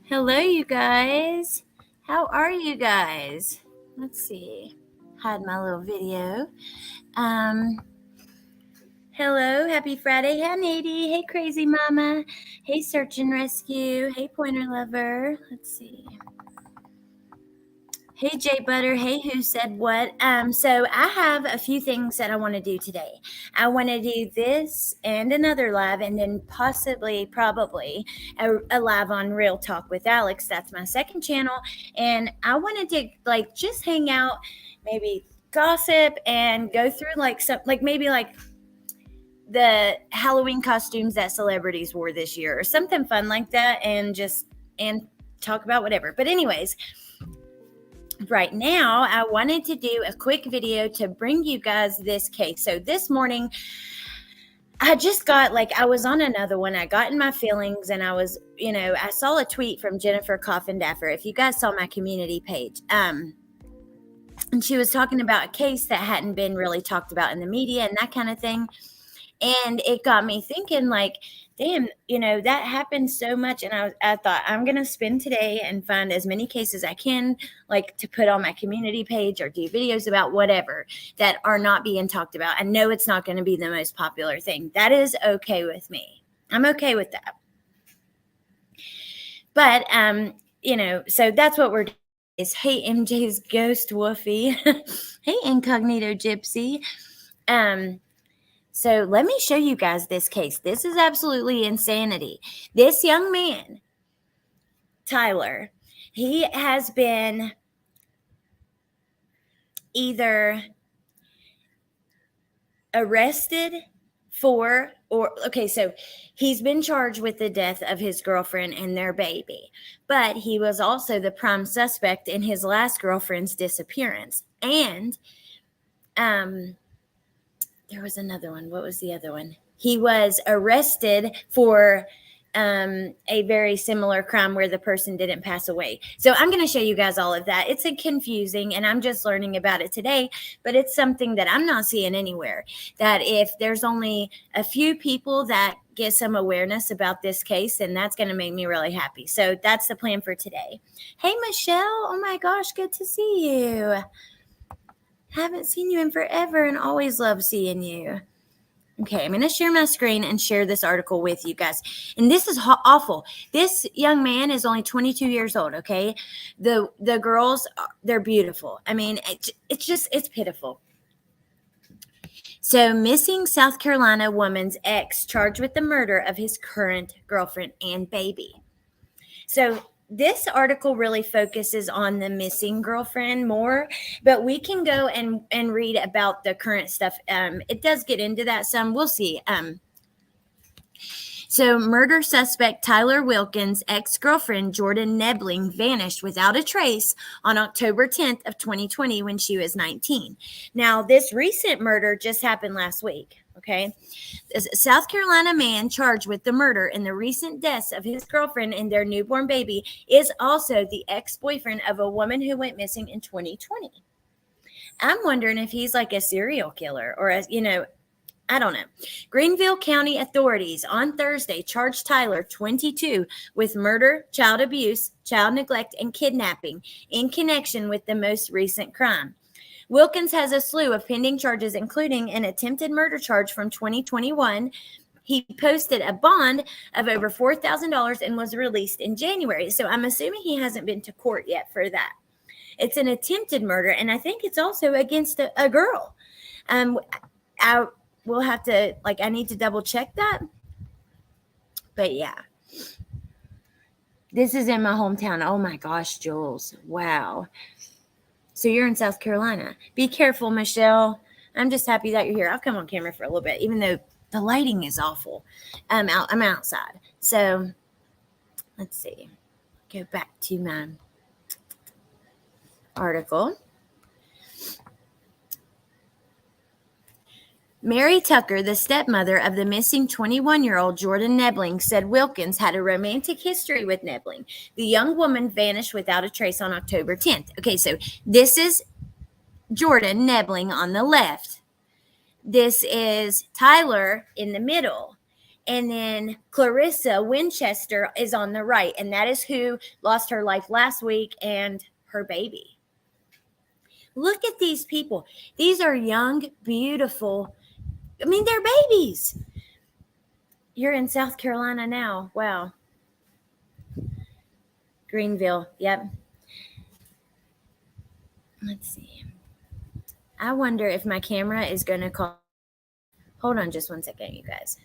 Hello, you guys. How are you guys? Let's see. Hide my little video. Um, Hello, happy Friday. Hi, Nady. Hey, crazy mama. Hey, search and rescue. Hey, pointer lover. Let's see. Hey, Jay Butter. Hey, who said what? So I have a few things that I want to do today. I want to do this and another live, and then probably a live on Real Talk with Alex. That's my second channel, and I wanted to just hang out, maybe gossip, and go through maybe the Halloween costumes that celebrities wore this year, or something fun like that, and talk about whatever. But anyways. Right now, I wanted to do a quick video to bring you guys this case. So this morning, I was on another one. I got in my feelings, and I saw a tweet from Jennifer Coffindaffer. If you guys saw my community page, and she was talking about a case that hadn't been really talked about in the media and that kind of thing. And it got me thinking, damn, that happens so much. And I thought, I'm going to spend today and find as many cases I can, to put on my community page or do videos about whatever that are not being talked about. I know it's not going to be the most popular thing. That is okay with me. I'm okay with that. But, so that's what we're doing. Hey, MJ's Ghost Woofy. Hey, Incognito Gypsy. So let me show you guys this case. This is absolutely insanity. This young man, Tyler, he has been either arrested so he's been charged with the death of his girlfriend and their baby, but he was also the prime suspect in his last girlfriend's disappearance. And, there was another one. What was the other one? He was arrested for a very similar crime where the person didn't pass away. So I'm going to show you guys all of that. It's confusing, and I'm just learning about it today, but it's something that I'm not seeing anywhere. That if there's only a few people that get some awareness about this case, then that's going to make me really happy. So that's the plan for today. Hey, Michelle. Oh my gosh, good to see you. Haven't seen you in forever and always love seeing you. Okay, I'm going to share my screen and share this article with you guys. And this is awful. This young man is only 22 years old, okay? The girls, they're beautiful. I mean, it's pitiful. So, missing South Carolina woman's ex charged with the murder of his current girlfriend and baby. So, this article really focuses on the missing girlfriend more, but we can go and read about the current stuff. It does get into that some. We'll see. So murder suspect Tyler Wilkins' ex-girlfriend Jordan Nebling vanished without a trace on October 10th of 2020 when she was 19. Now, this recent murder just happened last week. Okay. A South Carolina man charged with the murder and the recent deaths of his girlfriend and their newborn baby is also the ex-boyfriend of a woman who went missing in 2020. I'm wondering if he's like a serial killer or I don't know. Greenville County authorities on Thursday charged Tyler, 22, with murder, child abuse, child neglect, and kidnapping in connection with the most recent crime. Wilkins has a slew of pending charges, including an attempted murder charge from 2021. He posted a bond of over $4,000 and was released in January. So I'm assuming he hasn't been to court yet for that. It's an attempted murder, and I think it's also against a girl. I will have to, I need to double check that. But yeah. This is in my hometown. Oh my gosh, Jules. Wow. So you're in South Carolina. Be careful, Michelle. I'm just happy that you're here. I'll come on camera for a little bit, even though the lighting is awful. I'm outside. So let's see. Go back to my article. Mary Tucker, the stepmother of the missing 21-year-old Jordan Nebling, said Wilkins had a romantic history with Nebling. The young woman vanished without a trace on October 10th. Okay, so this is Jordan Nebling on the left. This is Tyler in the middle. And then Clarissa Winchester is on the right, and that is who lost her life last week and her baby. Look at these people. These are young, beautiful. I mean, they're babies. You're in South Carolina now. Wow. Greenville. Yep. Let's see. I wonder if my camera is going to call. Hold on just one second, you guys.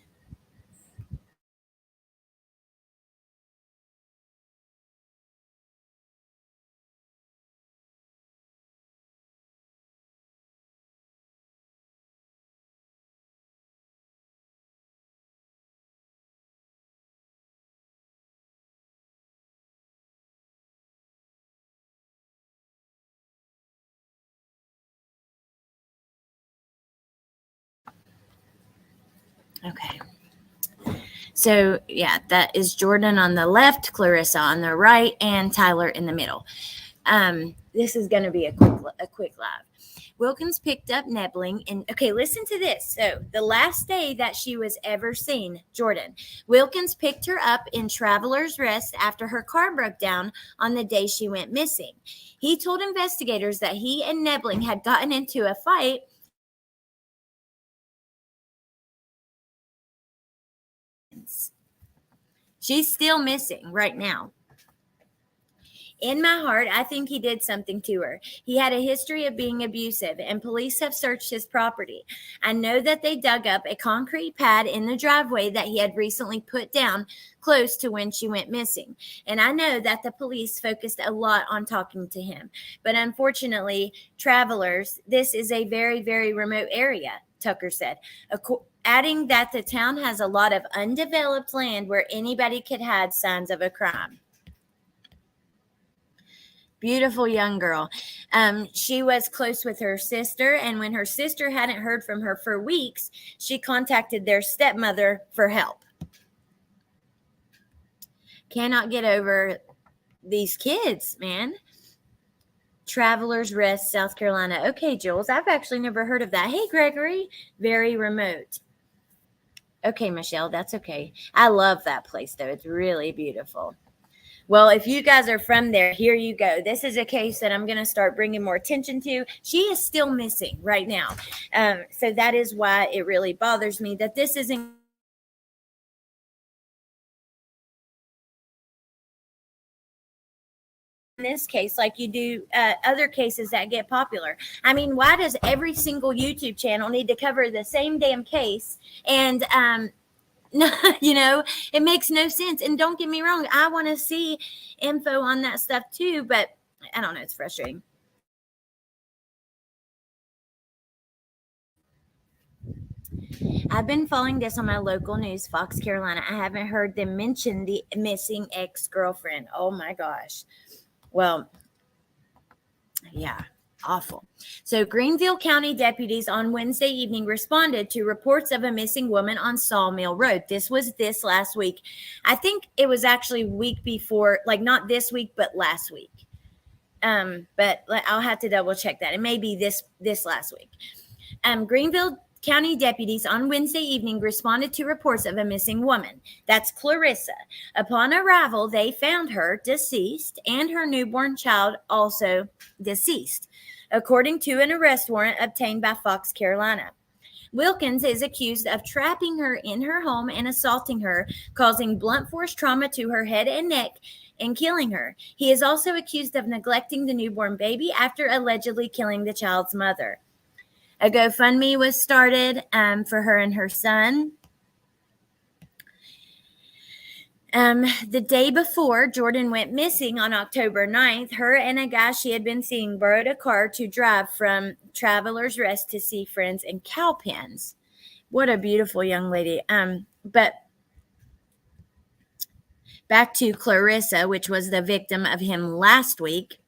Okay. So, yeah, that is Jordan on the left, Clarissa on the right, and Tyler in the middle. This is going to be a quick live. Wilkins picked up Nebling, and okay, listen to this. So, the last day that she was ever seen, Jordan, Wilkins picked her up in Traveler's Rest after her car broke down on the day she went missing. He told investigators that he and Nebling had gotten into a fight. She's still missing right now. In my heart, I think he did something to her. He had a history of being abusive, and police have searched his property. I know that they dug up a concrete pad in the driveway that he had recently put down close to when she went missing. And I know that the police focused a lot on talking to him. But unfortunately, travelers, this is a very, very remote area, Tucker said. Adding that the town has a lot of undeveloped land where anybody could hide signs of a crime. Beautiful young girl. She was close with her sister, and when her sister hadn't heard from her for weeks, she contacted their stepmother for help. Cannot get over these kids, man. Travelers Rest, South Carolina. Okay, Jules, I've actually never heard of that. Hey, Gregory, very remote. Okay, Michelle, that's okay. I love that place, though. It's really beautiful. Well, if you guys are from there, here you go. This is a case that I'm going to start bringing more attention to. She is still missing right now. So that is why it really bothers me that this isn't in this case like you do other cases that get popular. I mean, why does every single YouTube channel need to cover the same damn case? And you know, it makes no sense. And don't get me wrong, I want to see info on that stuff too, but I don't know, it's frustrating. I've been following this on my local news, Fox Carolina. I haven't heard them mention the missing ex-girlfriend. Oh my gosh. Well, yeah. Awful. So Greenville County deputies on Wednesday evening responded to reports of a missing woman on Sawmill Road. This was this last week. I think it was actually week before, like not this week, but last week. But I'll have to double check that. It may be this last week. Greenville County deputies on Wednesday evening responded to reports of a missing woman. That's Clarissa. Upon arrival, they found her deceased and her newborn child also deceased, according to an arrest warrant obtained by Fox Carolina. Wilkins is accused of trapping her in her home and assaulting her, causing blunt force trauma to her head and neck, and killing her. He is also accused of neglecting the newborn baby after allegedly killing the child's mother. A GoFundMe was started for her and her son. The day before Jordan went missing on October 9th, her and a guy she had been seeing borrowed a car to drive from Traveler's Rest to see friends in Cowpens. What a beautiful young lady. But back to Clarissa, which was the victim of him last week.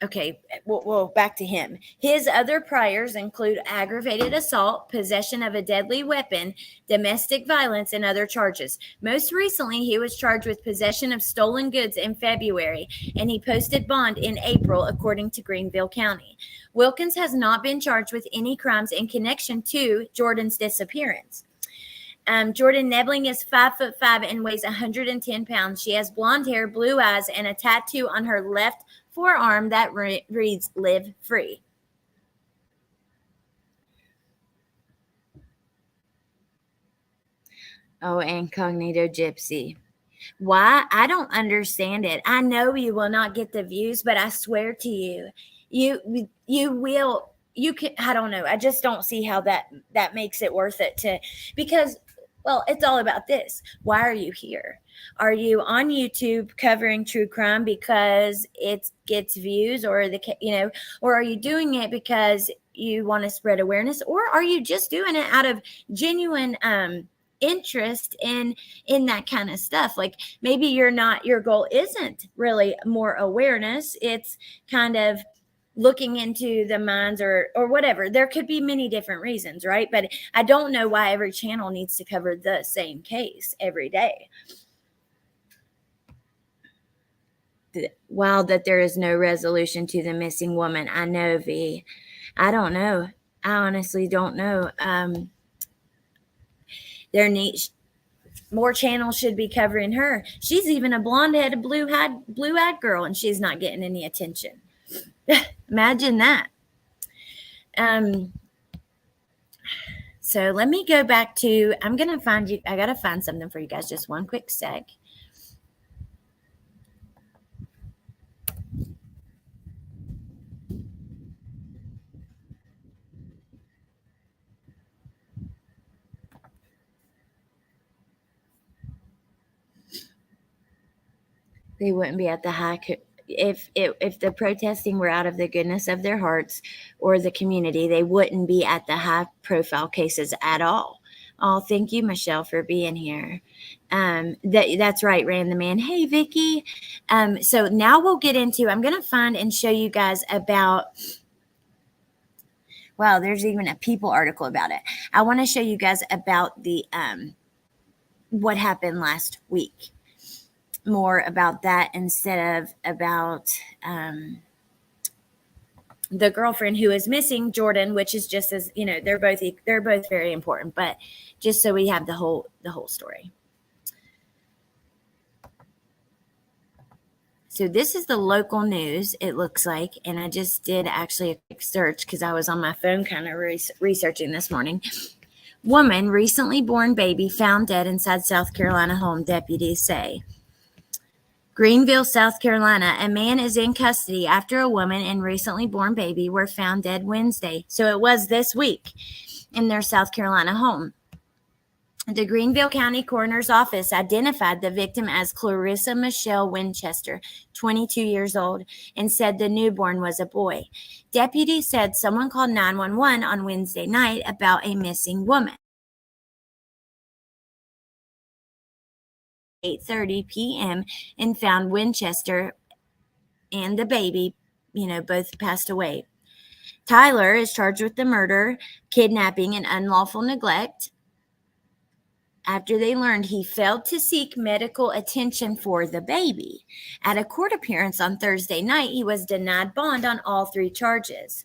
Okay, well, back to him. His other priors include aggravated assault, possession of a deadly weapon, domestic violence, and other charges. Most recently, he was charged with possession of stolen goods in February, and he posted bond in April, according to Greenville County. Wilkins has not been charged with any crimes in connection to Jordan's disappearance. Jordan Nebling is 5'5" and weighs 110 pounds. She has blonde hair, blue eyes, and a tattoo on her left forearm that reads "Live Free." Oh, incognito gypsy. Why? I don't understand it. I know you will not get the views, but I swear to you, you will. You can. I don't know. I just don't see how that makes it worth it to, because, well, it's all about this. Why are you here? Are you on YouTube covering true crime because it gets views, or or are you doing it because you want to spread awareness, or are you just doing it out of genuine interest in that kind of stuff? Like, maybe your goal isn't really more awareness, it's kind of looking into the minds, or whatever. There could be many different reasons, right? But I don't know why every channel needs to cover the same case every day. Wow, that there is no resolution to the missing woman. I know, V. I don't know. I honestly don't know. There needs more channels should be covering her. She's even a blonde-headed, blue-eyed girl, and she's not getting any attention. Imagine that. So let me go back to, I'm going to find you. I got to find something for you guys. Just one quick sec. They wouldn't be at the high if the protesting were out of the goodness of their hearts or the community. They wouldn't be at the high profile cases at all. Oh, thank you, Michelle, for being here. That's right, Ran the Man. Hey, Vicky. So now we'll get into, I'm going to find and show you guys about, wow, there's even a People article about it. I want to show you guys about the what happened last week. More about that instead of about the girlfriend who is missing, Jordan, which is just as, they're both very important, but just so we have the whole story. So this is the local news, it looks like, and I just did actually a quick search because I was on my phone kind of researching this morning. Woman, recently born baby found dead inside South Carolina home, deputies say. Greenville, South Carolina, a man is in custody after a woman and recently born baby were found dead Wednesday. So it was this week in their South Carolina home. The Greenville County Coroner's Office identified the victim as Clarissa Michelle Winchester, 22 years old, and said the newborn was a boy. Deputies said someone called 911 on Wednesday night about a missing woman. 8:30 p.m. and found Winchester and the baby, both passed away. Tyler is charged with the murder, kidnapping, and unlawful neglect after they learned he failed to seek medical attention for the baby. At a court appearance on Thursday night, he was denied bond on all 3 charges.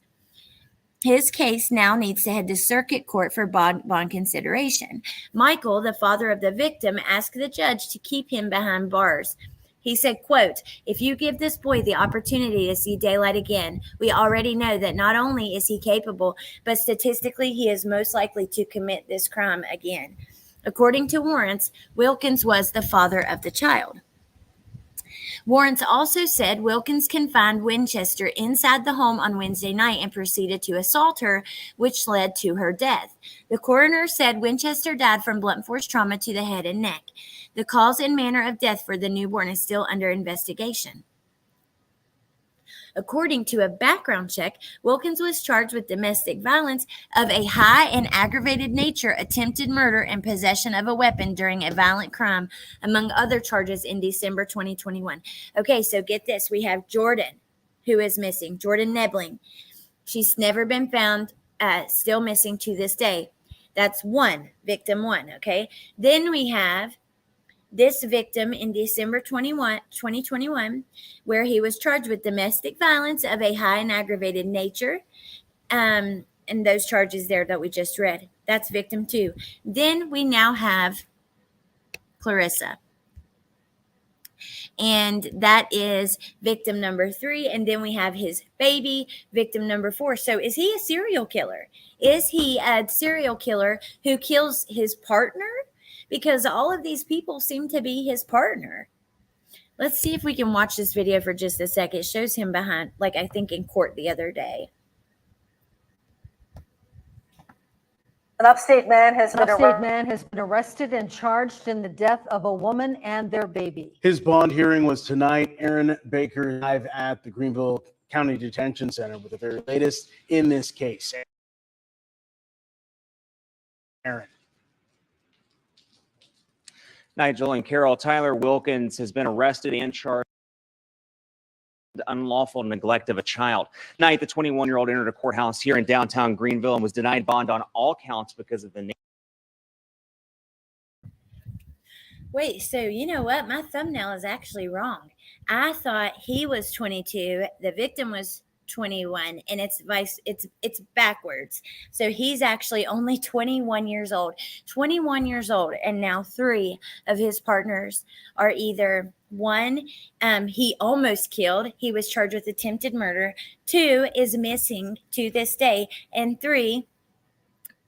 His case now needs to head to circuit court for bond consideration. Michael, the father of the victim, asked the judge to keep him behind bars. He said, quote, "If you give this boy the opportunity to see daylight again, we already know that not only is he capable, but statistically he is most likely to commit this crime again." According to warrants, Wilkins was the father of the child. Warrants also said Wilkins confined Winchester inside the home on Wednesday night and proceeded to assault her, which led to her death. The coroner said Winchester died from blunt force trauma to the head and neck. The cause and manner of death for the newborn is still under investigation. According to a background check, Wilkins was charged with domestic violence of a high and aggravated nature, attempted murder, and possession of a weapon during a violent crime, among other charges in December 2021. Okay, so get this. We have Jordan, who is missing, Jordan Nebling. She's never been found, still missing to this day. That's victim one, okay? Then we have this victim in December 2021, where he was charged with domestic violence of a high and aggravated nature, and those charges there that we just read. That's victim 2. Then we now have Clarissa. And that is victim number 3. And then we have his baby, victim number 4. So is he a serial killer? Is he a serial killer who kills his partner? Because all of these people seem to be his partner. Let's see if we can watch this video for just a sec. It shows him behind, like I think in court the other day. An upstate man has been arrested and charged in the death of a woman and their baby. His bond hearing was tonight. Aaron Baker live at the Greenville County Detention Center with the very latest in this case. Aaron. Nigel and Carol, Tyler Wilkins has been arrested and charged with unlawful neglect of a child. Tonight, the 21-year-old entered a courthouse here in downtown Greenville and was denied bond on all counts because of the name. Wait, so you know what? My thumbnail is actually wrong. I thought he was 22, the victim was 21, and it's backwards. So he's actually only 21 years old. 21 years old, and now 3 of his partners are either 1, he almost killed. He was charged with attempted murder. 2 is missing to this day, and 3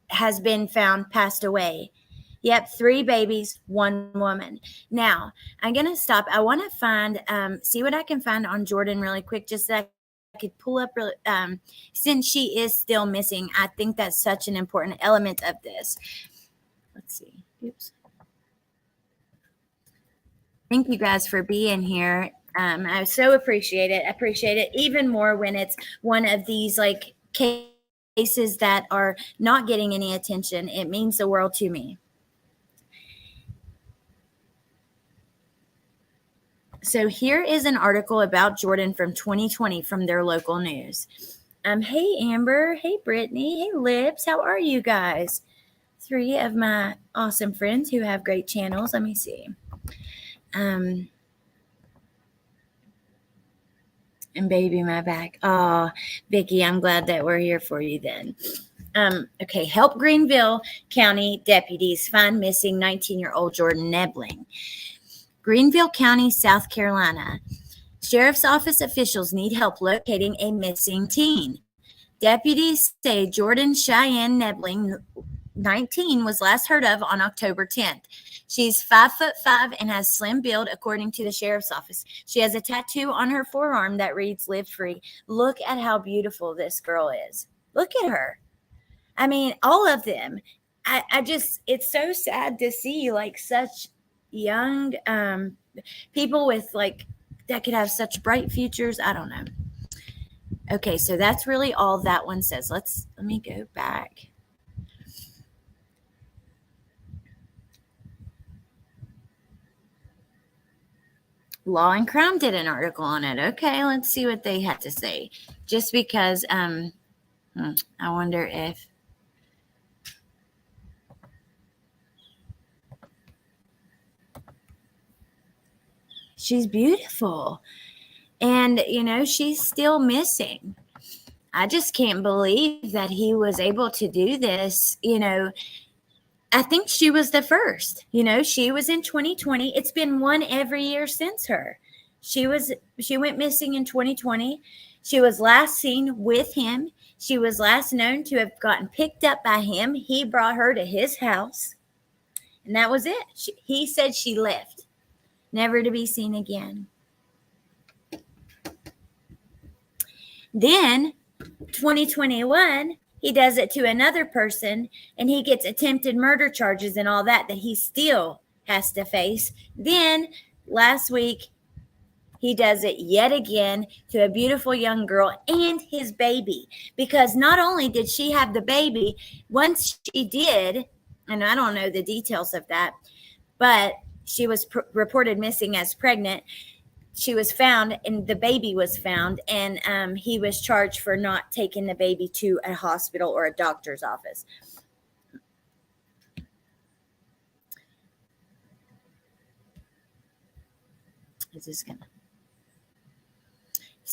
has been found passed away. Yep, 3 babies, 1 woman. Now, I'm going to stop. I want to find, see what I can find on Jordan really quick, just so I could pull up, since she is still missing. I think that's such an important element of this. Let's see. Oops. Thank you guys for being here. I so appreciate it. I appreciate it even more when it's one of these like cases that are not getting any attention. It means the world to me. So here is an article about Jordan from 2020 from their local news. Hey, Amber. Hey, Brittany. Hey, Lips. How are you guys? 3 of my awesome friends who have great channels. Let me see. And baby, my back. Oh, Vicki, I'm glad that we're here for you then. Okay, help Greenville County deputies find missing 19-year-old Jordan Nebling. Greenville County, South Carolina. Sheriff's Office officials need help locating a missing teen. Deputies say Jordan Cheyenne Nebling, 19, was last heard of on October 10th. She's 5'5" and has slim build, according to the sheriff's office. She has a tattoo on her forearm that reads "Live Free." Look at how beautiful this girl is. Look at her. I mean, all of them. I just, it's so sad to see like such young people with like that could have such bright futures. I don't know. Okay, so that's really all that one says. Let me go back. Law and Crime did an article on it. Okay, let's see what they had to say. Just because I wonder if she's beautiful. And, you know, she's still missing. I just can't believe that he was able to do this. You know, I think she was the first. You know, she was in 2020. It's been one every year since her. She went missing in 2020. She was last seen with him. She was last known to have gotten picked up by him. He brought her to his house. And that was it. He said she left, never to be seen again. Then 2021, he does it to another person and he gets attempted murder charges and all that he still has to face. Then last week, he does it yet again to a beautiful young girl and his baby, because not only did she have the baby, once she did, and I don't know the details of that, but she was reported missing as pregnant. She was found and the baby was found, and he was charged for not taking the baby to a hospital or a doctor's office. Is this gonna?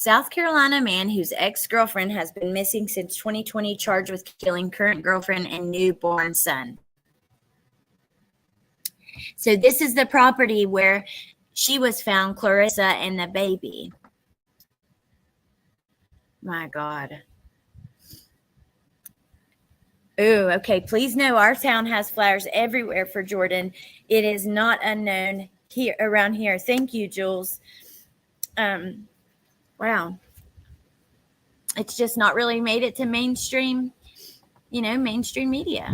South Carolina man whose ex-girlfriend has been missing since 2020 charged with killing current girlfriend and newborn son. So this is the property where she was found, Clarissa and the baby. My God. Ooh, okay. Please know our town has flowers everywhere for Jordan. It is not unknown here around here. Thank you, Jules. Wow. It's just not really made it to mainstream, mainstream media.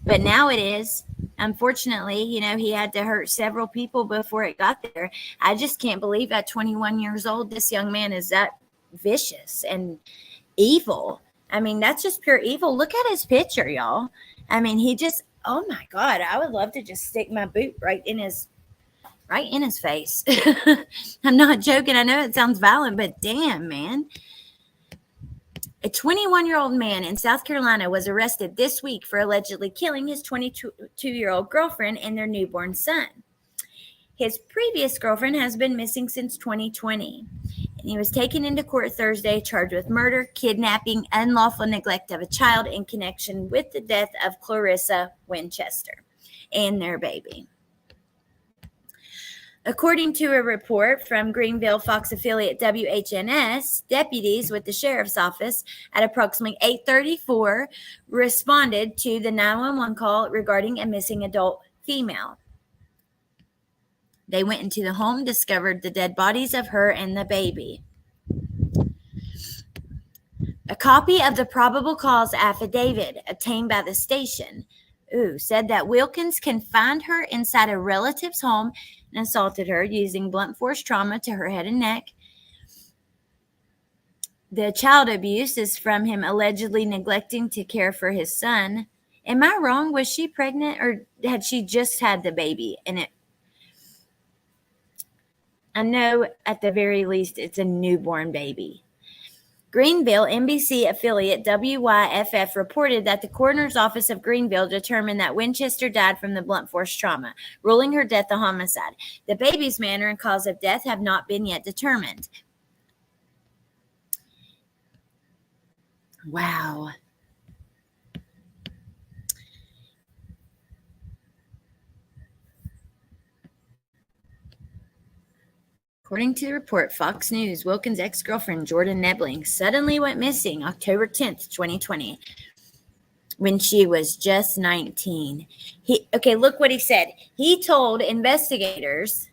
But now it is. Unfortunately, he had to hurt several people before it got there. I just can't believe at 21 years old, this young man is that vicious and evil. I mean, that's just pure evil. Look at his picture, y'all. I mean, oh my God, I would love to just stick my boot right in his face. I'm not joking. I know it sounds violent, but damn, man. A 21-year-old man in South Carolina was arrested this week for allegedly killing his 22-year-old girlfriend and their newborn son. His previous girlfriend has been missing since 2020. And he was taken into court Thursday, charged with murder, kidnapping, unlawful neglect of a child in connection with the death of Clarissa Winchester and their baby. According to a report from Greenville Fox affiliate WHNS, deputies with the sheriff's office at approximately 8:34 responded to the 911 call regarding a missing adult female. They went into the home, discovered the dead bodies of her and the baby. A copy of the probable cause affidavit obtained by the station said that Wilkins confined her inside a relative's home and assaulted her using blunt force trauma to her head and neck. The child abuse is from him allegedly neglecting to care for his son. Am I wrong? Was she pregnant or had she just had the baby? And I know at the very least it's a newborn baby. Greenville NBC affiliate WYFF reported that the coroner's office of Greenville determined that Winchester died from the blunt force trauma, ruling her death a homicide. The baby's manner and cause of death have not been yet determined. Wow. According to the report, Fox News, Wilkins' ex-girlfriend, Jordan Nebling, suddenly went missing October 10th, 2020, when she was just 19. Look what he said. He told investigators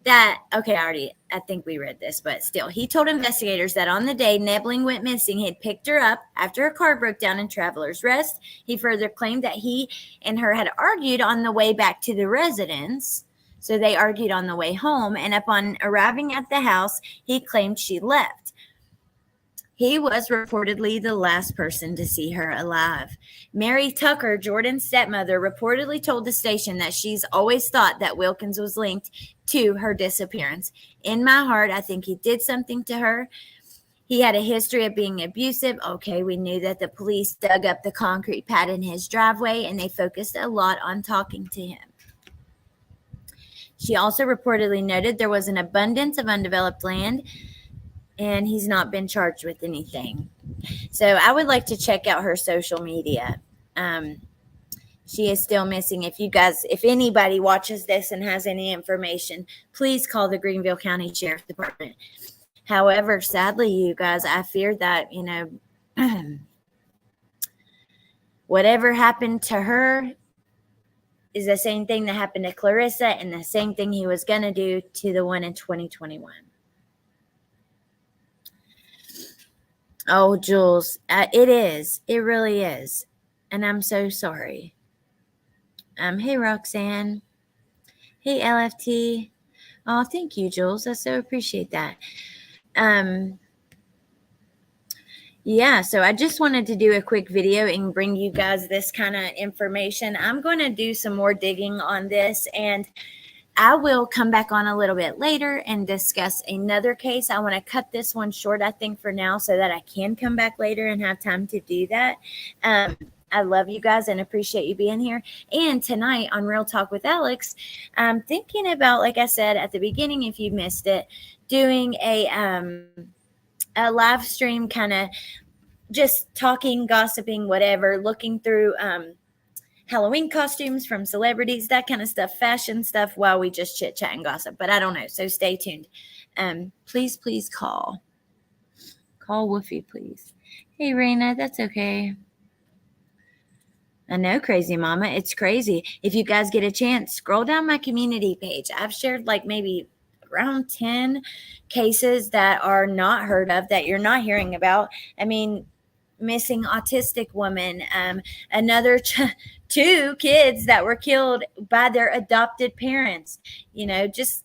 that, I think we read this, but still, he told investigators that on the day Nebling went missing, he had picked her up after her car broke down in Travelers Rest. He further claimed that he and her had argued on the way back to the residence. So they argued on the way home, and upon arriving at the house, he claimed she left. He was reportedly the last person to see her alive. Mary Tucker, Jordan's stepmother, reportedly told the station that she's always thought that Wilkins was linked to her disappearance. In my heart, I think he did something to her. He had a history of being abusive. Okay, we knew that the police dug up the concrete pad in his driveway, and they focused a lot on talking to him. She also reportedly noted there was an abundance of undeveloped land, and he's not been charged with anything. So I would like to check out her social media. She is still missing. If anybody watches this and has any information, please call the Greenville County Sheriff's Department. However, sadly, you guys, I fear that, whatever happened to her is the same thing that happened to Clarissa and the same thing he was going to do to the one in 2021. Oh, Jules, it is. It really is. And I'm so sorry. Hey, Roxanne. Hey, LFT. Oh, thank you, Jules. I so appreciate that. Yeah, so I just wanted to do a quick video and bring you guys this kind of information. I'm going to do some more digging on this, and I will come back on a little bit later and discuss another case. I want to cut this one short, I think, for now, so that I can come back later and have time to do that. I love you guys and appreciate you being here. And tonight on Real Talk with Alex, I'm thinking about, like I said at the beginning, if you missed it, doing a live stream, kind of just talking, gossiping, whatever, looking through Halloween costumes from celebrities, that kind of stuff, fashion stuff, while we just chit chat and gossip. But I don't know, so stay tuned. Please call Woofy, please. Hey, Raina, that's okay. I know, Crazy Mama. It's crazy. If you guys get a chance, scroll down my community page. I've shared like maybe around 10 cases that are not heard of, that you're not hearing about. I mean, missing autistic woman, another 2 kids that were killed by their adopted parents, just,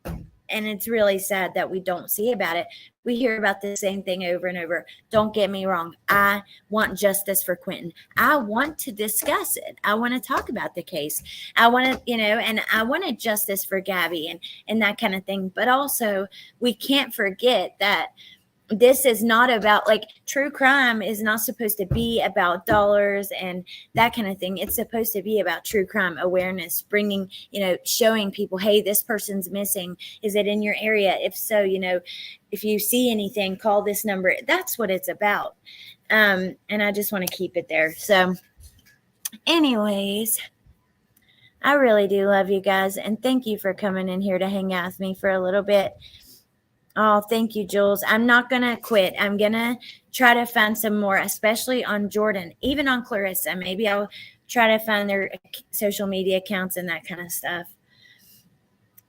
and it's really sad that we don't see about it. We hear about the same thing over and over. Don't get me wrong. I want justice for Quentin. I want to discuss it. I want to talk about the case. I want to, and I wanted justice for Gabby and that kind of thing. But also, we can't forget that this is not about, like, true crime is not supposed to be about dollars and that kind of thing. It's supposed to be about true crime awareness, bringing, showing people, hey, this person's missing. Is it in your area? If so, if you see anything, call this number. That's what it's about. And I just want to keep it there. So anyways, I really do love you guys. And thank you for coming in here to hang out with me for a little bit. Oh, thank you, Jules. I'm not going to quit. I'm going to try to find some more, especially on Jordan, even on Clarissa. Maybe I'll try to find their social media accounts and that kind of stuff.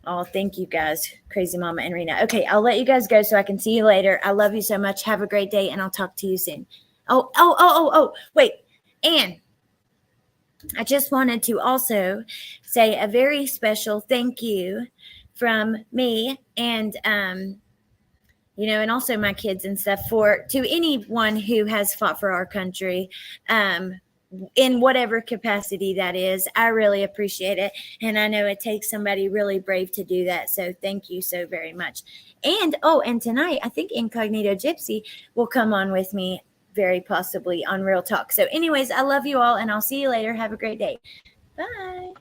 Oh, thank you guys, Crazy Mama and Rena. Okay, I'll let you guys go so I can see you later. I love you so much. Have a great day, and I'll talk to you soon. Wait. And I just wanted to also say a very special thank you from me and and also my kids and stuff, to anyone who has fought for our country, in whatever capacity that is. I really appreciate it. And I know it takes somebody really brave to do that. So thank you so very much. And tonight, I think Incognito Gypsy will come on with me, very possibly, on Real Talk. So anyways, I love you all, and I'll see you later. Have a great day. Bye.